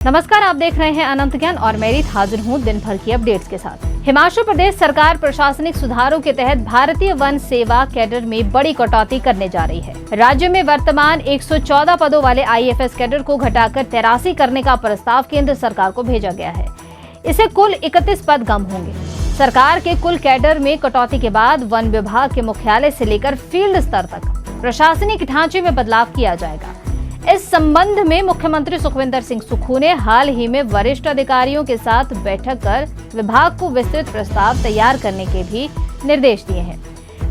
नमस्कार, आप देख रहे हैं अनंत ज्ञान और मैं रीत हाजिर हूं दिन भर की अपडेट्स के साथ। हिमाचल प्रदेश सरकार प्रशासनिक सुधारों के तहत भारतीय वन सेवा कैडर में बड़ी कटौती करने जा रही है। राज्य में वर्तमान 114 पदों वाले आईएफएस कैडर को घटाकर 83 करने का प्रस्ताव केंद्र सरकार को भेजा गया है। इससे कुल 31 पद कम होंगे। सरकार के कुल कैडर में कटौती के बाद वन विभाग के मुख्यालय से लेकर फील्ड स्तर तक प्रशासनिक ढांचे में बदलाव किया जाएगा। इस संबंध में मुख्यमंत्री सुखविंदर सिंह सुक्खू ने हाल ही में वरिष्ठ अधिकारियों के साथ बैठक कर विभाग को विस्तृत प्रस्ताव तैयार करने के भी निर्देश दिए हैं।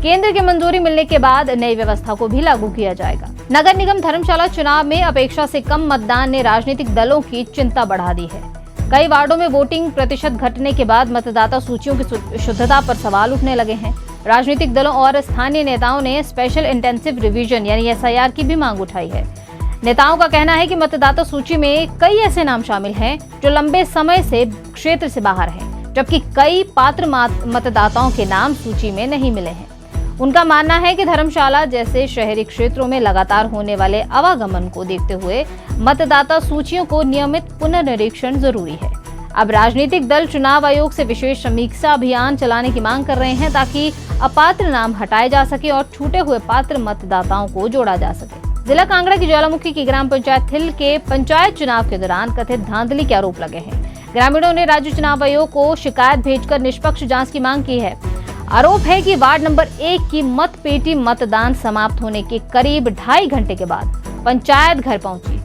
केंद्र की मंजूरी मिलने के बाद नई व्यवस्था को भी लागू किया जाएगा। नगर निगम धर्मशाला चुनाव में अपेक्षा से कम मतदान ने राजनीतिक दलों की चिंता बढ़ा दी है। कई वार्डों में वोटिंग प्रतिशत घटने के बाद मतदाता सूचियों की शुद्धता पर सवाल उठने लगे हैं। राजनीतिक दलों और स्थानीय नेताओं ने स्पेशल इंटेंसिव रिवीजन यानी एसआईआर की भी मांग उठाई है। नेताओं का कहना है कि मतदाता सूची में कई ऐसे नाम शामिल हैं जो लंबे समय से क्षेत्र से बाहर हैं, जबकि कई पात्र मतदाताओं के नाम सूची में नहीं मिले हैं। उनका मानना है कि धर्मशाला जैसे शहरी क्षेत्रों में लगातार होने वाले आवागमन को देखते हुए मतदाता सूचियों को नियमित पुनर्निरीक्षण जरूरी है। अब राजनीतिक दल चुनाव आयोग से विशेष समीक्षा अभियान चलाने की मांग कर रहे हैं ताकि अपात्र नाम हटाए जा सके और छूटे हुए पात्र मतदाताओं को जोड़ा जा सके। जिला कांगड़ा की ज्वालामुखी की ग्राम पंचायत थिल के पंचायत चुनाव के दौरान कथित धांधली के आरोप लगे हैं। ग्रामीणों ने राज्य चुनाव आयोग को शिकायत भेजकर निष्पक्ष जांच की मांग की है। आरोप है कि वार्ड नंबर 1 की मत पेटी मतदान समाप्त होने के करीब 2.5 घंटे के बाद पंचायत घर पहुंची।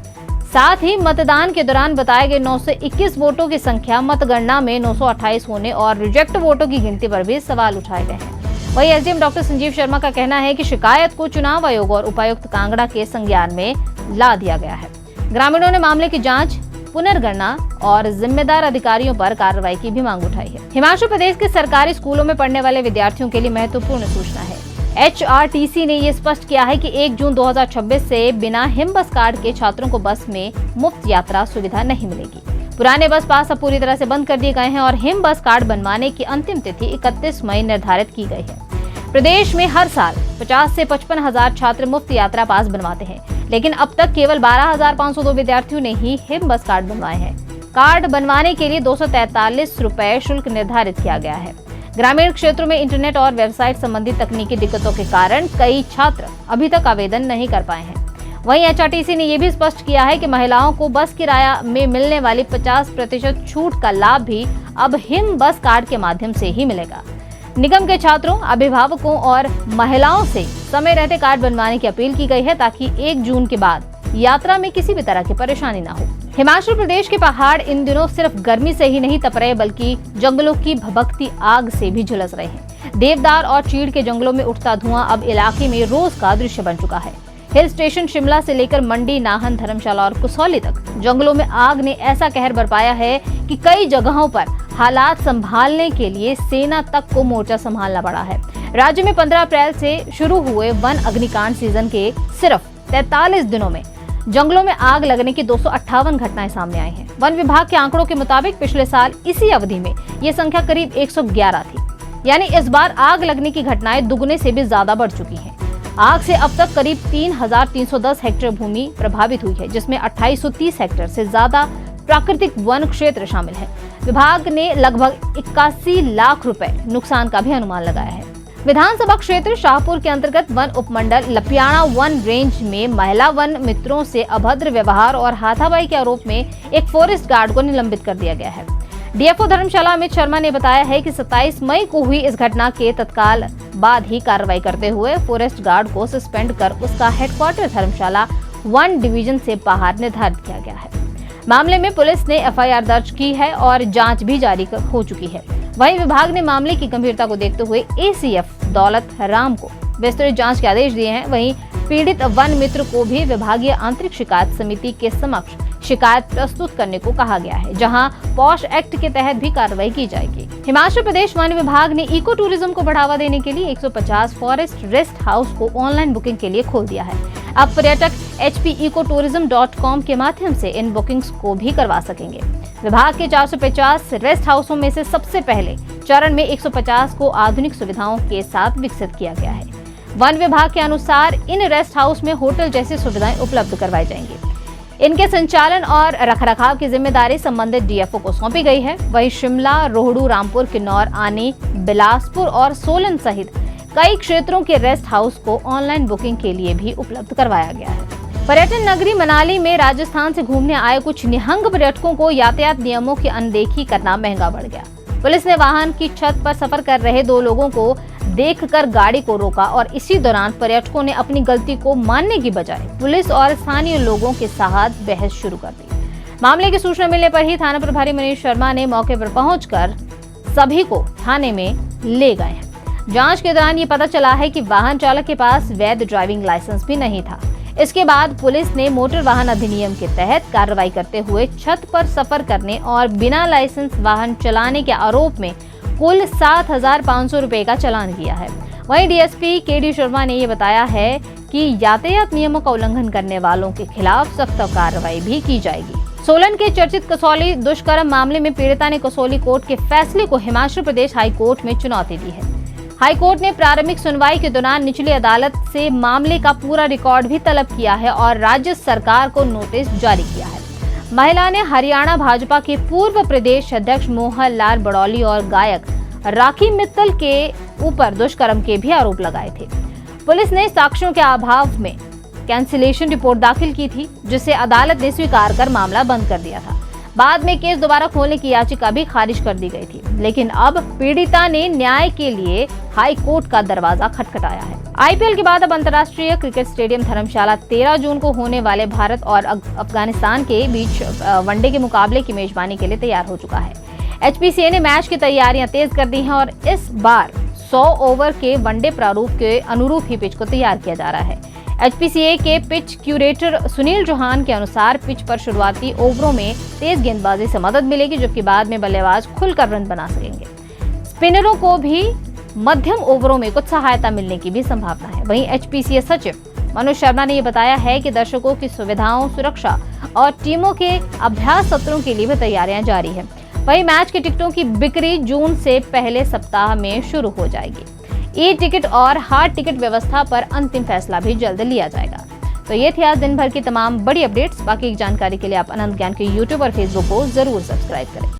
साथ ही मतदान के दौरान बताए गए 921 वोटों की संख्या मतगणना में 928 होने और रिजेक्ट वोटों की गिनती पर भी सवाल उठाए गए हैं। वहीं एसडीएम डॉक्टर संजीव शर्मा का कहना है कि शिकायत को चुनाव आयोग और उपायुक्त कांगड़ा के संज्ञान में ला दिया गया है। ग्रामीणों ने मामले की जांच, पुनर्गणना और जिम्मेदार अधिकारियों पर कार्रवाई की भी मांग उठाई है। हिमाचल प्रदेश के सरकारी स्कूलों में पढ़ने वाले विद्यार्थियों के लिए महत्वपूर्ण सूचना है। एचआरटीसी ने ये स्पष्ट किया है कि 1 जून 2026 से बिना हिम बस कार्ड के छात्रों को बस में मुफ्त यात्रा सुविधा नहीं मिलेगी। पुराने बस पास अब पूरी तरह से बंद कर दिए गए हैं और हिम बस कार्ड बनवाने की अंतिम तिथि 31 मई निर्धारित की गई है। प्रदेश में हर साल 50 से 55 हजार छात्र मुफ्त यात्रा पास बनवाते हैं, लेकिन अब तक केवल 12,502 विद्यार्थियों ने ही हिम बस कार्ड बनवाए हैं। कार्ड बनवाने के लिए 243 रुपए शुल्क निर्धारित किया गया है। ग्रामीण क्षेत्रों में इंटरनेट और वेबसाइट संबंधी तकनीकी दिक्कतों के कारण कई छात्र अभी तक आवेदन नहीं कर पाए हैं। वहीं एचआरटीसी ने यह भी स्पष्ट किया है कि महिलाओं को बस किराया में मिलने वाली 50% छूट का लाभ भी अब हिम बस कार्ड के माध्यम से ही मिलेगा। निगम के छात्रों, अभिभावकों और महिलाओं से समय रहते कार्ड बनवाने की अपील की गई है ताकि 1 जून के बाद यात्रा में किसी भी तरह की परेशानी न हो। हिमाचल प्रदेश के पहाड़ इन दिनों सिर्फ गर्मी से ही नहीं तप रहे बल्कि जंगलों की भभकती आग से भी झुलस रहे हैं। देवदार और चीड़ के जंगलों में उठता धुआं अब इलाके में रोज का दृश्य बन चुका है। हिल स्टेशन शिमला से लेकर मंडी, नाहन, धर्मशाला और कसौली तक जंगलों में आग ने ऐसा कहर बरपाया है कि कई जगहों पर हालात संभालने के लिए सेना तक को मोर्चा संभालना पड़ा है। राज्य में 15 अप्रैल से शुरू हुए वन अग्निकांड सीजन के सिर्फ 43 दिनों में जंगलों में आग लगने की 258 घटनाएं सामने आई हैं। वन विभाग के आंकड़ों के मुताबिक पिछले साल इसी अवधि में ये संख्या करीब 111 थी। यानी इस बार आग लगने की घटनाएं दुगने से भी ज्यादा बढ़ चुकी हैं। आग से अब तक करीब 3,310 हेक्टेयर भूमि प्रभावित हुई है, जिसमें 2830 हेक्टेयर से ज्यादा प्राकृतिक वन क्षेत्र शामिल है। विभाग ने लगभग 81 लाख रुपए नुकसान का भी अनुमान लगाया है। विधानसभा क्षेत्र शाहपुर के अंतर्गत वन उपमंडल लपियाणा वन रेंज में महिला वन मित्रों से अभद्र व्यवहार और हाथापाई के आरोप में एक फॉरेस्ट गार्ड को निलंबित कर दिया गया है। डीएफओ धर्मशाला अमित शर्मा ने बताया है कि 27 मई को हुई इस घटना के तत्काल बाद ही कार्रवाई करते हुए फॉरेस्ट गार्ड को सस्पेंड कर उसका हेडक्वार्टर धर्मशाला वन डिवीजन से बाहर निर्धारित किया गया है। मामले में पुलिस ने एफआईआर दर्ज की है और जांच भी जारी हो चुकी है। वहीं विभाग ने मामले की गंभीरता को देखते हुए एसीएफ दौलत राम को विस्तृत जांच के आदेश दिए हैं। वहीं पीड़ित वन मित्र को भी विभागीय आंतरिक शिकायत समिति के समक्ष शिकायत प्रस्तुत करने को कहा गया है, जहां पॉश एक्ट के तहत भी कार्रवाई की जाएगी। हिमाचल प्रदेश वन विभाग ने इको टूरिज्म को बढ़ावा देने के लिए 150 फॉरेस्ट रेस्ट हाउस को ऑनलाइन बुकिंग के लिए खोल दिया है। अब पर्यटक hpecotourism.com के माध्यम से इन बुकिंग्स को भी करवा सकेंगे। विभाग के 450 रेस्ट हाउसों में से सबसे पहले चरण में 150 को आधुनिक सुविधाओं के साथ विकसित किया गया है। वन विभाग के अनुसार इन रेस्ट हाउस में होटल जैसी सुविधाएं उपलब्ध करवाई जाएंगी। इनके संचालन और रखरखाव की जिम्मेदारी संबंधित डीएफओ को सौंपी गई है। वहीं शिमला, रोहडू, रामपुर, किन्नौर, आनी, बिलासपुर और सोलन सहित कई क्षेत्रों के रेस्ट हाउस को ऑनलाइन बुकिंग के लिए भी उपलब्ध करवाया गया है। पर्यटन नगरी मनाली में राजस्थान से घूमने आए कुछ निहंग पर्यटकों को यातायात नियमों की अनदेखी करना महंगा पड़ गया। पुलिस ने वाहन की छत पर सफर कर रहे 2 लोगों को देखकर गाड़ी को रोका और इसी दौरान पर्यटकों ने अपनी गलती को मानने की बजाय पुलिस और स्थानीय लोगों के साथ बहस शुरू कर दी। मामले की सूचना मिलने पर ही थाना प्रभारी मनीष शर्मा ने मौके पर पहुंचकर सभी को थाने में ले गए हैं। जांच के दौरान ये पता चला है कि वाहन चालक के पास वैध ड्राइविंग लाइसेंस भी नहीं था। इसके बाद पुलिस ने मोटर वाहन अधिनियम के तहत कार्रवाई करते हुए छत पर सफर करने और बिना लाइसेंस वाहन चलाने के आरोप में कुल 7,500 रुपए का चालान किया है। वहीं डीएसपी केडी शर्मा ने ये बताया है कि यातायात नियमों का उल्लंघन करने वालों के खिलाफ सख्त कार्रवाई भी की जाएगी। सोलन के चर्चित कसौली दुष्कर्म मामले में पीड़िता ने कसौली कोर्ट के फैसले को हिमाचल प्रदेश हाई कोर्ट में चुनौती दी है। हाई कोर्ट ने प्रारंभिक सुनवाई के दौरान निचली अदालत से मामले का पूरा रिकॉर्ड भी तलब किया है और राज्य सरकार को नोटिस जारी किया है। महिला ने हरियाणा भाजपा के पूर्व प्रदेश अध्यक्ष मोहन लाल बड़ौली और गायक राखी मित्तल के ऊपर दुष्कर्म के भी आरोप लगाए थे। पुलिस ने साक्ष्यों के अभाव में कैंसिलेशन रिपोर्ट दाखिल की थी, जिसे अदालत ने स्वीकार कर मामला बंद कर दिया था। बाद में केस दोबारा खोलने की याचिका भी खारिज कर दी गई थी, लेकिन अब पीड़िता ने न्याय के लिए हाई कोर्ट का दरवाजा खटखटाया है। आईपीएल के बाद अब अंतर्राष्ट्रीय क्रिकेट स्टेडियम धर्मशाला 13 जून को होने वाले भारत और अफगानिस्तान के बीच वनडे के मुकाबले की मेजबानी के लिए तैयार हो चुका है। एचपीसीए ने मैच की तैयारियां तेज कर दी हैं और इस बार 100 ओवर के वनडे प्रारूप के अनुरूप ही पिच को तैयार किया जा रहा है। एचपीसीए के पिच क्यूरेटर सुनील चौहान के अनुसार पिच पर शुरुआती ओवरों में तेज गेंदबाजी से मदद मिलेगी, जबकि बाद में बल्लेबाज खुलकर रन बना सकेंगे। स्पिनरों को भी मध्यम ओवरों में कुछ सहायता मिलने की भी संभावना है। वहीं एचपीसीए सचिव मनोज शर्मा ने यह बताया है कि दर्शकों की सुविधाओं, सुरक्षा और टीमों के अभ्यास सत्रों के लिए भी तैयारियां जारी है। वहीं मैच के टिकटों की बिक्री जून से पहले सप्ताह में शुरू हो जाएगी। ई टिकट और हार्ड टिकट व्यवस्था पर अंतिम फैसला भी जल्द लिया जाएगा। तो ये थी आज दिन भर की तमाम बड़ी अपडेट्स। बाकी की जानकारी के लिए आप अनंत ज्ञान के यूट्यूब और फेसबुक को जरूर सब्सक्राइब करें।